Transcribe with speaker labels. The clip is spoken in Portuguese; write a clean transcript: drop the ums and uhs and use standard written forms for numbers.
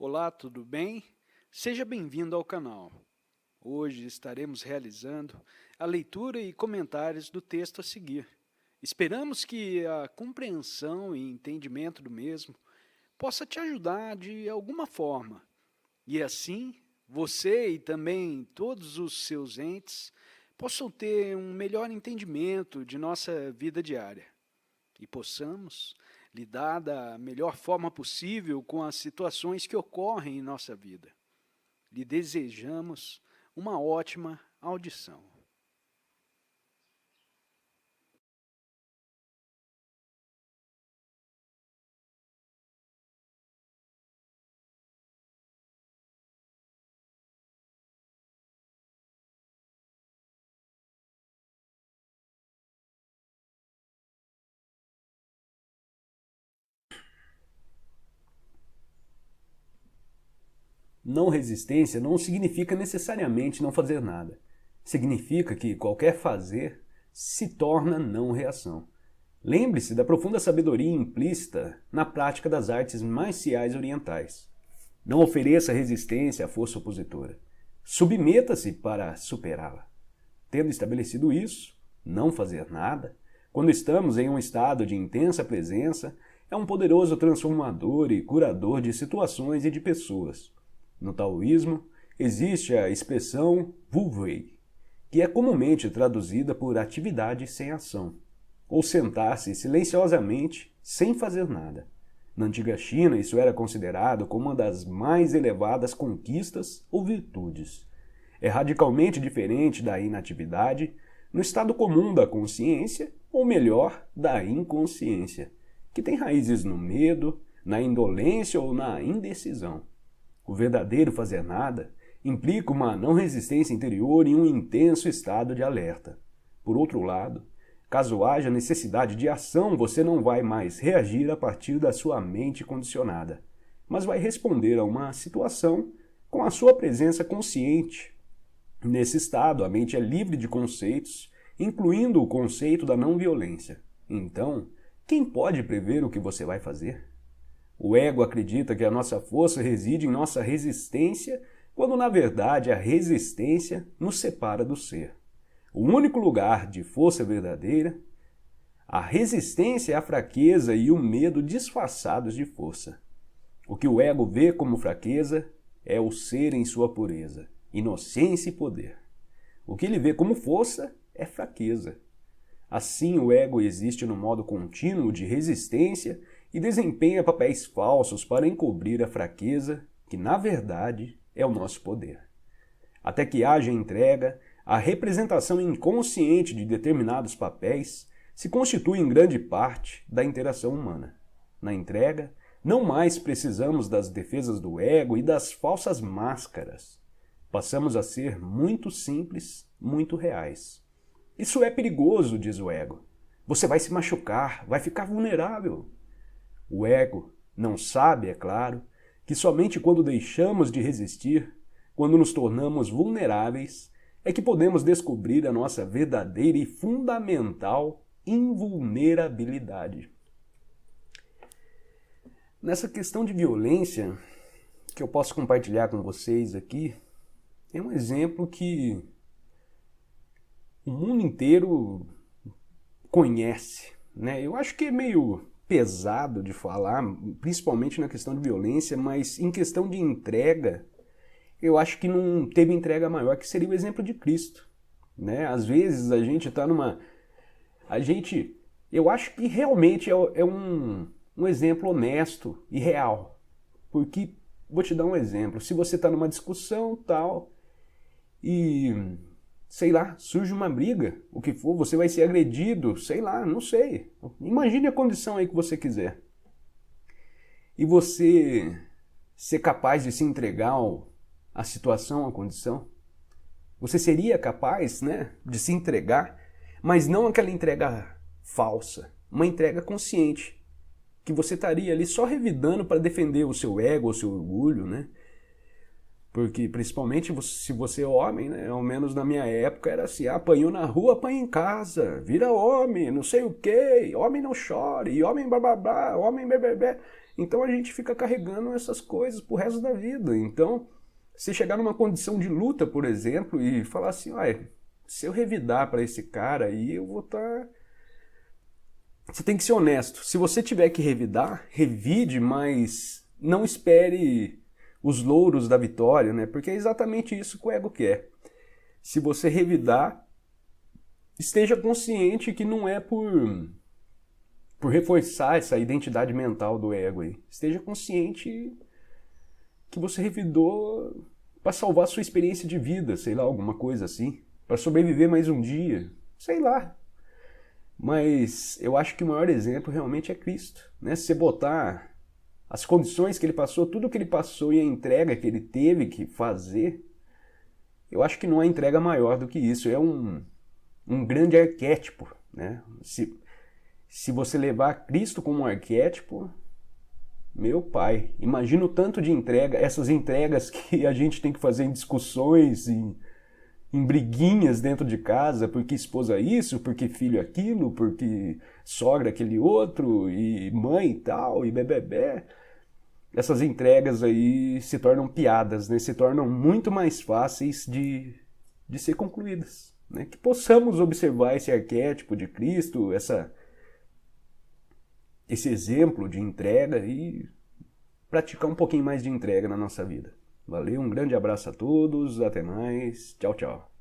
Speaker 1: Olá, tudo bem? Seja bem-vindo ao canal. Hoje estaremos realizando a leitura e comentários do texto a seguir. Esperamos que a compreensão e entendimento do mesmo possa te ajudar de alguma forma, e assim você e também todos os seus entes possam ter um melhor entendimento de nossa vida diária e possamos lidar da melhor forma possível com as situações que ocorrem em nossa vida. Lhe desejamos uma ótima audição.
Speaker 2: Não resistência não significa necessariamente não fazer nada. Significa que qualquer fazer se torna não reação. Lembre-se da profunda sabedoria implícita na prática das artes marciais orientais. Não ofereça resistência à força opositora. Submeta-se para superá-la. Tendo estabelecido isso, não fazer nada, quando estamos em um estado de intensa presença, é um poderoso transformador e curador de situações e de pessoas. No taoísmo, existe a expressão Wu Wei, que é comumente traduzida por atividade sem ação, ou sentar-se silenciosamente sem fazer nada. Na antiga China, isso era considerado como uma das mais elevadas conquistas ou virtudes. É radicalmente diferente da inatividade no estado comum da consciência, ou melhor, da inconsciência, que tem raízes no medo, na indolência ou na indecisão. O verdadeiro fazer nada implica uma não resistência interior e um intenso estado de alerta. Por outro lado, caso haja necessidade de ação, você não vai mais reagir a partir da sua mente condicionada, mas vai responder a uma situação com a sua presença consciente. Nesse estado, a mente é livre de conceitos, incluindo o conceito da não violência. Então, quem pode prever o que você vai fazer? O ego acredita que a nossa força reside em nossa resistência, quando na verdade a resistência nos separa do ser. O único lugar de força verdadeira, a resistência é a fraqueza e o medo disfarçados de força. O que o ego vê como fraqueza é o ser em sua pureza, inocência e poder. O que ele vê como força é fraqueza. Assim, o ego existe no modo contínuo de resistência e desempenha papéis falsos para encobrir a fraqueza, que na verdade é o nosso poder. Até que haja entrega, a representação inconsciente de determinados papéis se constitui em grande parte da interação humana. Na entrega, não mais precisamos das defesas do ego e das falsas máscaras. Passamos a ser muito simples, muito reais. Isso é perigoso, diz o ego. Você vai se machucar, vai ficar vulnerável. O ego não sabe, é claro, que somente quando deixamos de resistir, quando nos tornamos vulneráveis, é que podemos descobrir a nossa verdadeira e fundamental invulnerabilidade. Nessa questão de violência que eu posso compartilhar com vocês aqui, é um exemplo que o mundo inteiro conhece, né? Eu acho que é meio pesado de falar, principalmente na questão de violência, mas em questão de entrega, eu acho que não teve entrega maior, que seria o exemplo de Cristo, né? Às vezes a gente está eu acho que realmente é um exemplo honesto e real, porque, vou te dar um exemplo, se você está numa discussão tal, e sei lá, surge uma briga, o que for, você vai ser agredido, sei lá, não sei. Imagine a condição aí que você quiser. E você ser capaz de se entregar à situação, à condição. Você seria capaz, né, de se entregar, mas não aquela entrega falsa, uma entrega consciente, que você estaria ali só revidando para defender o seu ego, o seu orgulho, né? Porque, principalmente, se você é homem, né? Ao menos na minha época, era assim, apanhou na rua, apanha em casa, vira homem, não sei o quê, homem não chore, homem bababá, homem bebê. Então a gente fica carregando essas coisas pro resto da vida. Então, se chegar numa condição de luta, por exemplo, e falar assim, se eu revidar para esse cara aí, eu vou estar... Você tem que ser honesto. Se você tiver que revidar, revide, mas não espere os louros da vitória, né? Porque é exatamente isso que o ego quer. Se você revidar, esteja consciente que não é por reforçar essa identidade mental do ego aí. Esteja consciente que você revidou para salvar sua experiência de vida, sei lá, alguma coisa assim. Para sobreviver mais um dia, sei lá. Mas eu acho que o maior exemplo realmente é Cristo, né? Se você botar as condições que ele passou, tudo que ele passou e a entrega que ele teve que fazer, eu acho que não há entrega maior do que isso. É um grande arquétipo, né? Se você levar Cristo como um arquétipo, meu pai, imagina o tanto de entrega, essas entregas que a gente tem que fazer em discussões, em briguinhas dentro de casa, porque esposa isso, porque filho aquilo, porque sogra aquele outro, e mãe e tal, e bebê. Essas entregas aí se tornam piadas, né? Se tornam muito mais fáceis de ser concluídas. Né? Que possamos observar esse arquétipo de Cristo, esse exemplo de entrega e praticar um pouquinho mais de entrega na nossa vida. Valeu, um grande abraço a todos, até mais, tchau, tchau.